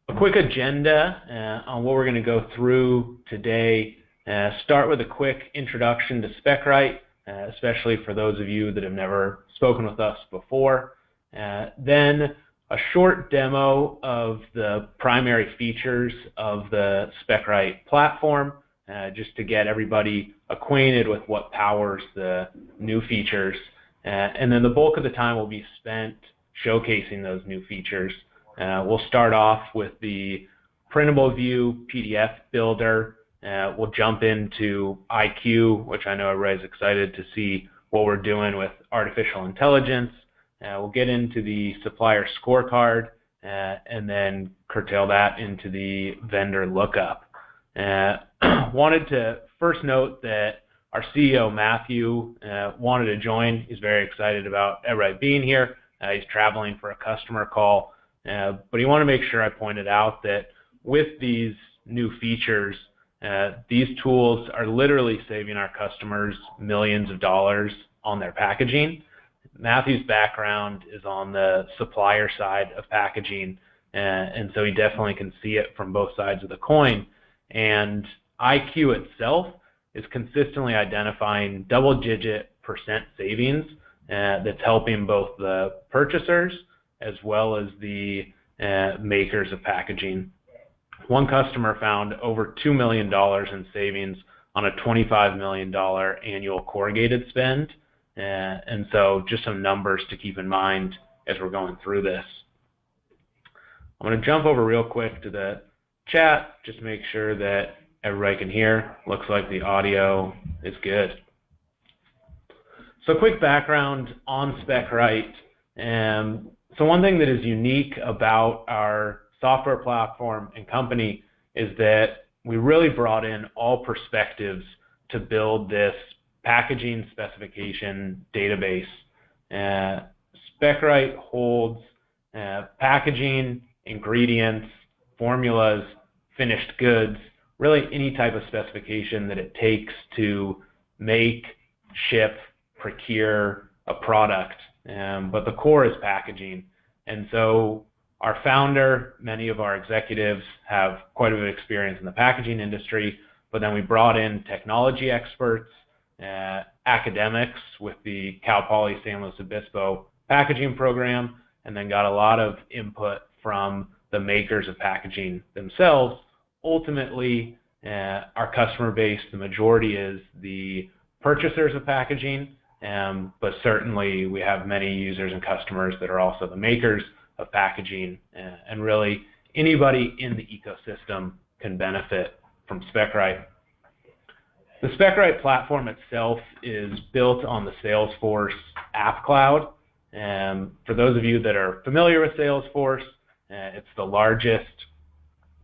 A quick agenda on what we're going to go through today. Start with a quick introduction to Specright, especially for those of you that have never spoken with us before. Then a short demo of the primary features of the Specright platform, just to get everybody acquainted with what powers the new features. And then the bulk of the time will be spent showcasing those new features. We'll start off with the printable view PDF builder. We'll jump into IQ, which I know everybody's excited to see what we're doing with artificial intelligence. We'll get into the Supplier Scorecard and then curtail that into the vendor lookup. Wanted to first note that our CEO, Matthew, wanted to join. He's very excited about everybody being here. He's traveling for a customer call. But he wanted to make sure I pointed out that with these new features, these tools are literally saving our customers millions of dollars on their packaging. Matthew's background is on the supplier side of packaging, and so he definitely can see it from both sides of the coin. And IQ itself is consistently identifying double-digit % savings that's helping both the purchasers as well as the makers of packaging. One customer found over $2 million in savings on a $25 million annual corrugated spend. And so just some numbers to keep in mind as we're going through this. I'm going to jump over real quick to the chat, just to make sure that everybody can hear. Looks like the audio is good. So quick background on Specright. So one thing that is unique about our software platform and company is that we really brought in all perspectives to build this packaging specification database. Specright holds packaging, ingredients, formulas, finished goods, really any type of specification that it takes to make, ship, procure a product. But the core is packaging. And so our founder, many of our executives have quite a bit of experience in the packaging industry, but then we brought in technology experts, academics with the Cal Poly San Luis Obispo packaging program, and then got a lot of input from the makers of packaging themselves. Ultimately, our customer base, the majority is the purchasers of packaging, but certainly we have many users and customers that are also the makers of packaging, and really anybody in the ecosystem can benefit from Specright. The Specright platform itself is built on the Salesforce App Cloud. For those of you that are familiar with Salesforce, it's the largest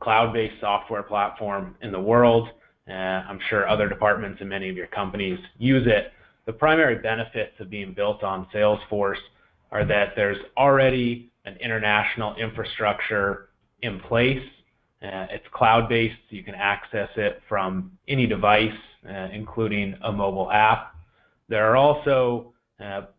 cloud-based software platform in the world. I'm sure other departments and many of your companies use it. The primary benefits of being built on Salesforce are that there's already an international infrastructure in place. It's cloud-based, so you can access it from any device, including a mobile app. There are also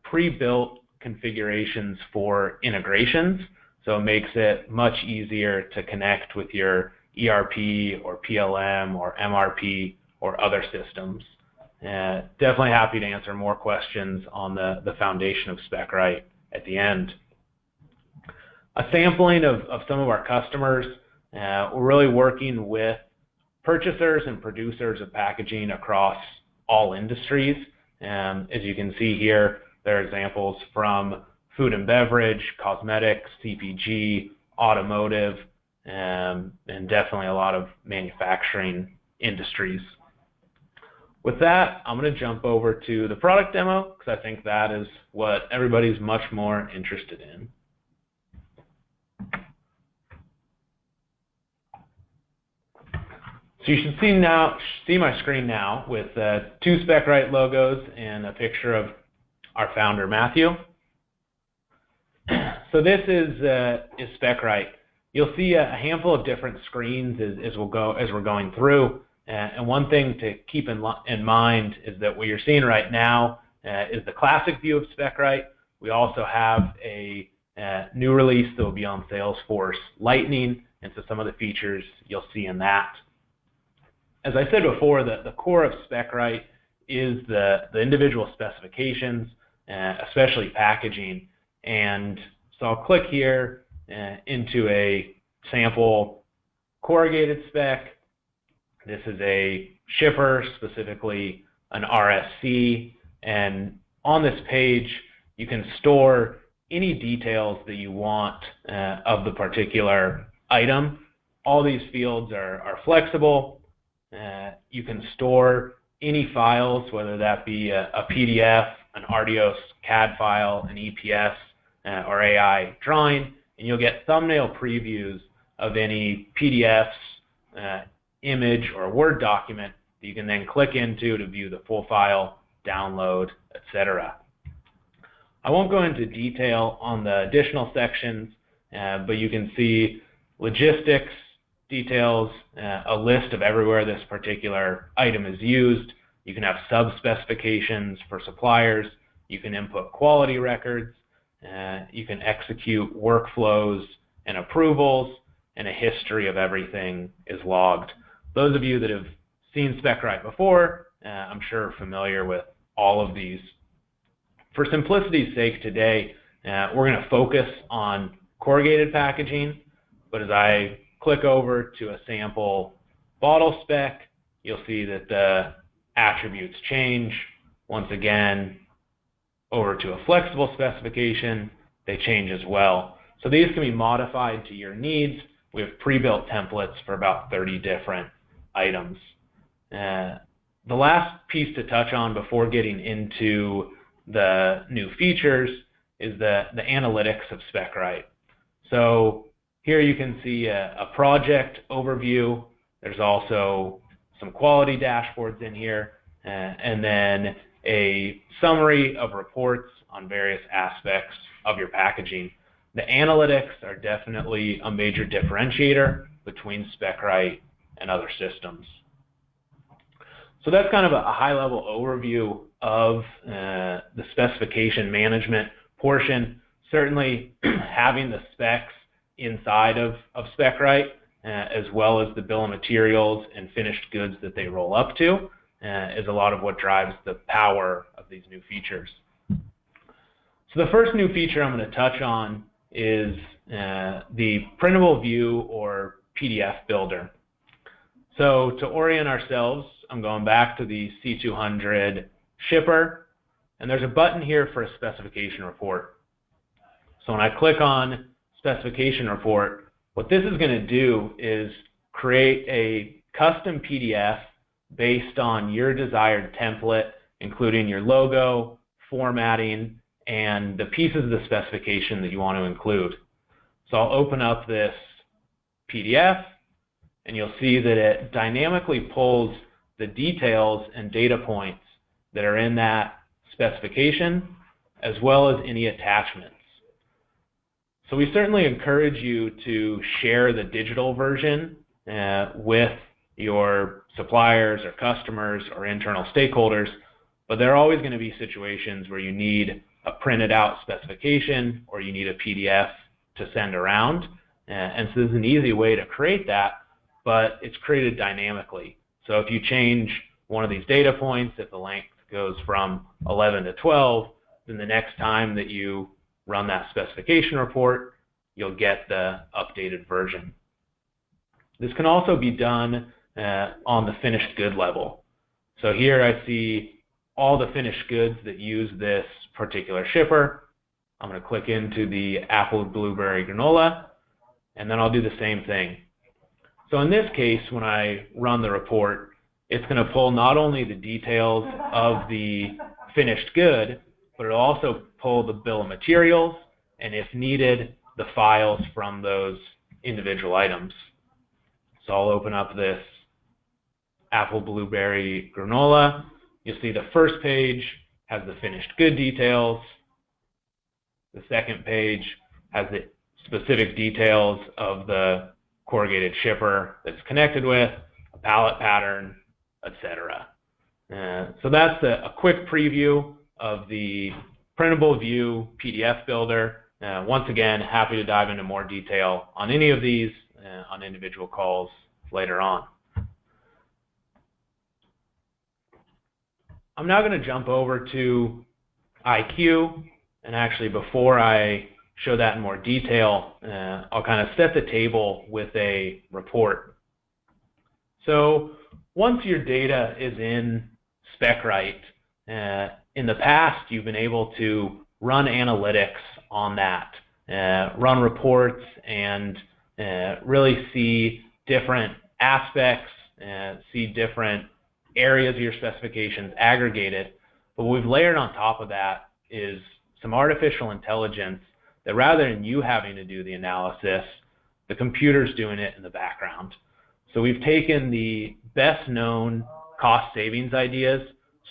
pre-built configurations for integrations, so it makes it much easier to connect with your ERP or PLM or MRP or other systems. Definitely happy to answer more questions on the foundation of Specright at the end. A sampling of some of our customers. We're really working with purchasers and producers of packaging across all industries. As you can see here, there are examples from food and beverage, cosmetics, CPG, automotive, and definitely a lot of manufacturing industries. With that, I'm going to jump over to the product demo because I think that is what everybody's much more interested in. So you should see my screen now with two Specright logos and a picture of our founder, Matthew. So this is Specright. You'll see a handful of different screens as we're going through. And one thing to keep in mind is that what you're seeing right now is the classic view of Specright. We also have a new release that will be on Salesforce Lightning, and so some of the features you'll see in that. As I said before, the core of Specright is the individual specifications, especially packaging. And so I'll click here into a sample corrugated spec. This is a shipper, specifically an RSC, and on this page you can store any details that you want of the particular item. All these fields are flexible. You can store any files, whether that be a PDF, an Artios CAD file, an EPS, or AI drawing, and you'll get thumbnail previews of any PDFs, image, or Word document that you can then click into to view the full file, download, etc. I won't go into detail on the additional sections, but you can see logistics details, a list of everywhere this particular item is used. You can have sub-specifications for suppliers. You can input quality records. You can execute workflows and approvals, and a history of everything is logged. Those of you that have seen Specright before, I'm sure are familiar with all of these. For simplicity's sake today, we're going to focus on corrugated packaging, but as I click over to a sample bottle spec, you'll see that the attributes change. Once again, over to a flexible specification, they change as well. So these can be modified to your needs. We have pre-built templates for about 30 different items. The last piece to touch on before getting into the new features is the analytics of Specright. So here you can see a project overview. There's also some quality dashboards in here, and then a summary of reports on various aspects of your packaging. The analytics are definitely a major differentiator between Specright and other systems. So that's kind of a high-level overview of the specification management portion. Certainly having the specs inside of Specright, as well as the bill of materials and finished goods that they roll up to, is a lot of what drives the power of these new features. So the first new feature I'm going to touch on is the printable view or PDF builder. So to orient ourselves, I'm going back to the C200 shipper, and there's a button here for a specification report. So when I click on specification report, what this is going to do is create a custom PDF based on your desired template, including your logo, formatting, and the pieces of the specification that you want to include. So I'll open up this PDF, and you'll see that it dynamically pulls the details and data points that are in that specification, as well as any attachments. So we certainly encourage you to share the digital version with your suppliers or customers or internal stakeholders, but there are always going to be situations where you need a printed out specification or you need a PDF to send around. And so there's an easy way to create that, but it's created dynamically. So if you change one of these data points, if the length goes from 11 to 12, then the next time that you run that specification report, you'll get the updated version. This can also be done on the finished good level. So here I see all the finished goods that use this particular shipper. I'm going to click into the apple blueberry granola, and then I'll do the same thing. So in this case, when I run the report, it's going to pull not only the details of the finished good, but it'll also pull the bill of materials, and if needed, the files from those individual items. So I'll open up this apple blueberry granola. You'll see the first page has the finished good details. The second page has the specific details of the corrugated shipper that's connected with, a pallet pattern, etc. So that's a quick preview of the printable view PDF builder. Once again, happy to dive into more detail on any of these on individual calls later on. I'm now going to jump over to IQ, and actually before I show that in more detail, I'll kind of set the table with a report. So once your data is in Specright, in the past you've been able to run analytics on that, run reports, and really see different aspects, see different areas of your specifications aggregated. But what we've layered on top of that is some artificial intelligence that rather than you having to do the analysis, the computer's doing it in the background. So we've taken the best known cost savings ideas,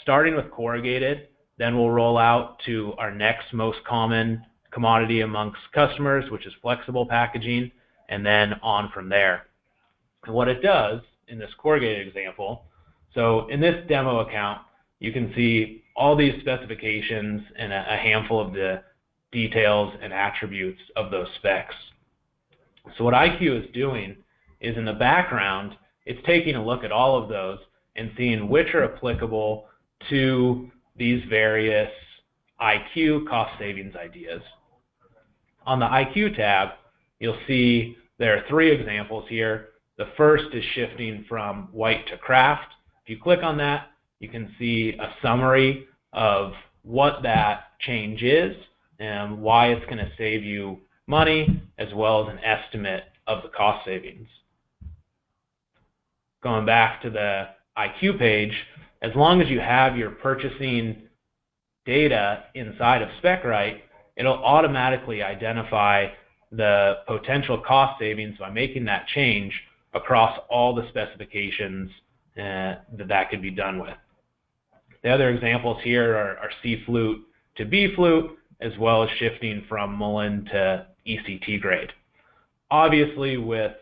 starting with corrugated, then we'll roll out to our next most common commodity amongst customers, which is flexible packaging, and then on from there. And what it does in this corrugated example, so in this demo account, you can see all these specifications and a handful of the details and attributes of those specs. So what IQ is doing is in the background, it's taking a look at all of those and seeing which are applicable to these various IQ cost savings ideas. On the IQ tab, you'll see there are 3 examples here. The first is shifting from white to craft. If you click on that, you can see a summary of what that change is and why it's going to save you money, as well as an estimate of the cost savings. Going back to the IQ page, as long as you have your purchasing data inside of Specright, it'll automatically identify the potential cost savings by making that change across all the specifications that could be done with. The other examples here are C flute to B flute, as well as shifting from Mullen to ECT grade. Obviously, with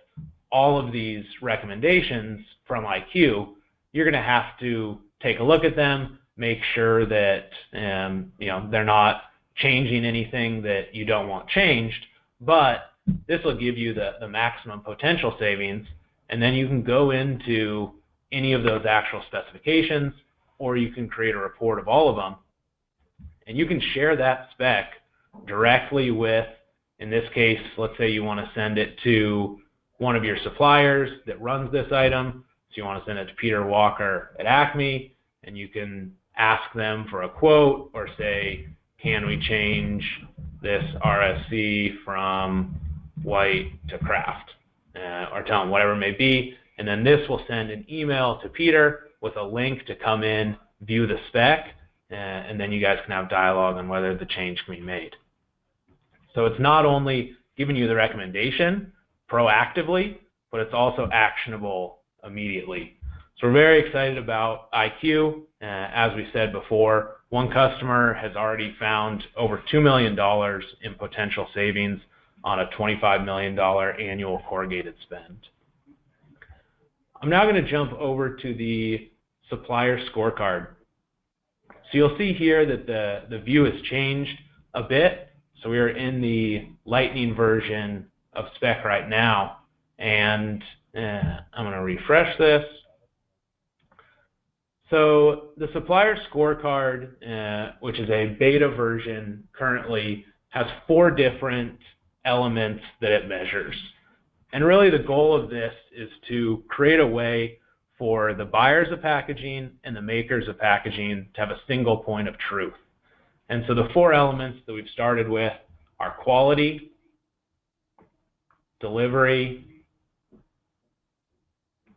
all of these recommendations from IQ, you're going to have to take a look at them, make sure that they're not changing anything that you don't want changed, but this will give you the maximum potential savings, and then you can go into any of those actual specifications, or you can create a report of all of them, and you can share that spec directly with, in this case, let's say you want to send it to one of your suppliers that runs this item. So you want to send it to Peter Walker at Acme, and you can ask them for a quote or say, can we change this RSC from white to craft, or tell them whatever it may be. And then this will send an email to Peter with a link to come in, view the spec, and then you guys can have dialogue on whether the change can be made. So it's not only giving you the recommendation proactively, but it's also actionable immediately. So we're very excited about IQ. As we said before, one customer has already found over $2 million in potential savings on a $25 million annual corrugated spend. I'm now going to jump over to the supplier scorecard. So you'll see here that the view has changed a bit. So we are in the Lightning version of Specright now, and I'm going to refresh this. So the supplier scorecard, which is a beta version currently, has 4 different elements that it measures. And really the goal of this is to create a way for the buyers of packaging and the makers of packaging to have a single point of truth. And so the 4 elements that we've started with are quality, delivery,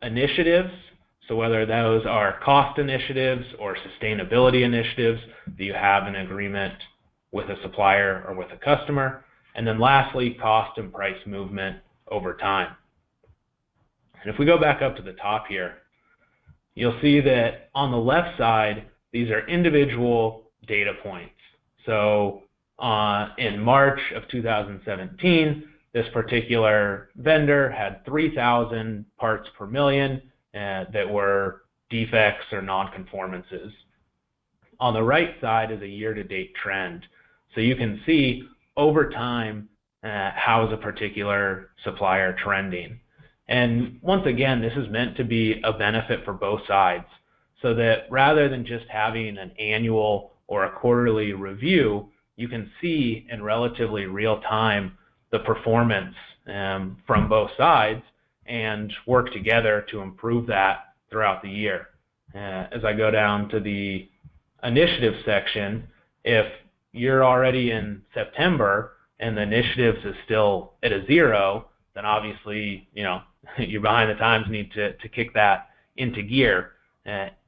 initiatives, so whether those are cost initiatives or sustainability initiatives that you have an agreement with a supplier or with a customer, and then lastly, cost and price movement over time. And if we go back up to the top here, you'll see that on the left side, these are individual data points. So in March of 2017, this particular vendor had 3,000 parts per million that were defects or non-conformances. On the right side is a year-to-date trend. So you can see over time, how is a particular supplier trending? And once again, this is meant to be a benefit for both sides, so that rather than just having an annual or a quarterly review, you can see in relatively real time the performance from both sides and work together to improve that throughout the year. As I go down to the initiative section, if you're already in September and the initiatives is still at a 0, then obviously, you're behind the times, need to kick that into gear.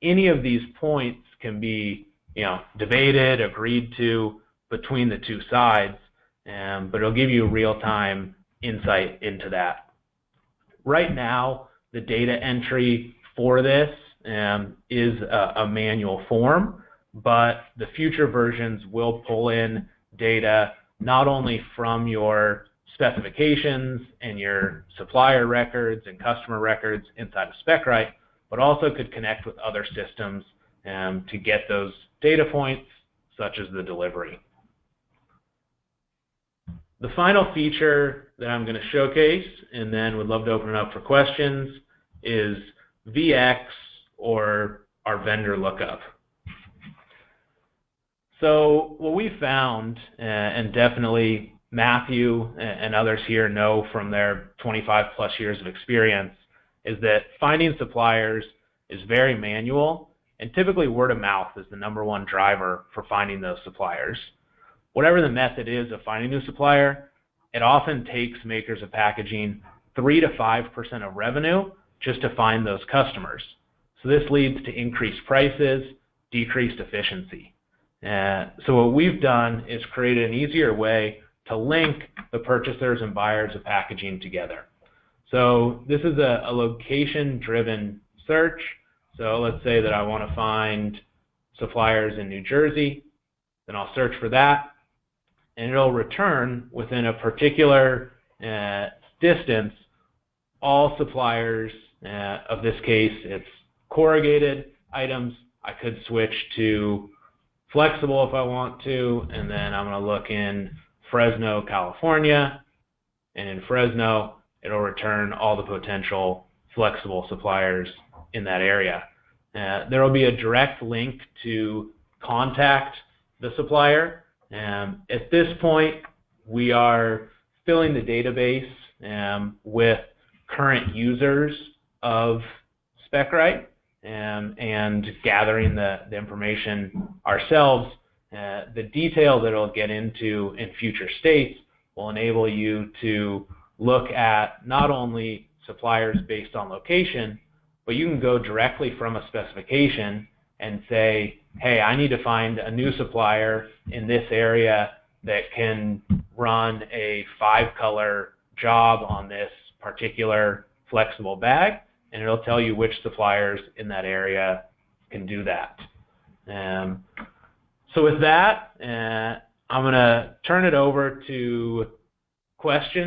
Any of these points can be, debated, agreed to between the two sides, but it'll give you real-time insight into that. Right now, the data entry for this is a manual form, but the future versions will pull in data not only from your specifications and your supplier records and customer records inside of Specright, but also could connect with other systems to get those data points, such as the delivery. The final feature that I'm going to showcase, and then would love to open it up for questions, is VX, or our vendor lookup. So what we found, and definitely Matthew and others here know from their 25+ years of experience, is that finding suppliers is very manual, and typically word of mouth is the #1 driver for finding those suppliers. Whatever the method is of finding a new supplier, it often takes makers of packaging 3 to 5% of revenue just to find those customers. So this leads to increased prices, decreased efficiency. So what we've done is created an easier way to link the purchasers and buyers of packaging together. So this is a location-driven search. So let's say that I want to find suppliers in New Jersey. Then I'll search for that, and it'll return within a particular distance all suppliers. Of this case, it's corrugated items. I could switch to flexible if I want to, and then I'm going to look in Fresno, California, and in Fresno, it'll return all the potential flexible suppliers in that area. There will be a direct link to contact the supplier. At this point, we are filling the database with current users of Specright and gathering the information ourselves. The detail that it'll get into in future states will enable you to look at not only suppliers based on location, but you can go directly from a specification and say, hey, I need to find a new supplier in this area that can run a 5-color job on this particular flexible bag, and it'll tell you which suppliers in that area can do that. So with that, I'm going to turn it over to questions.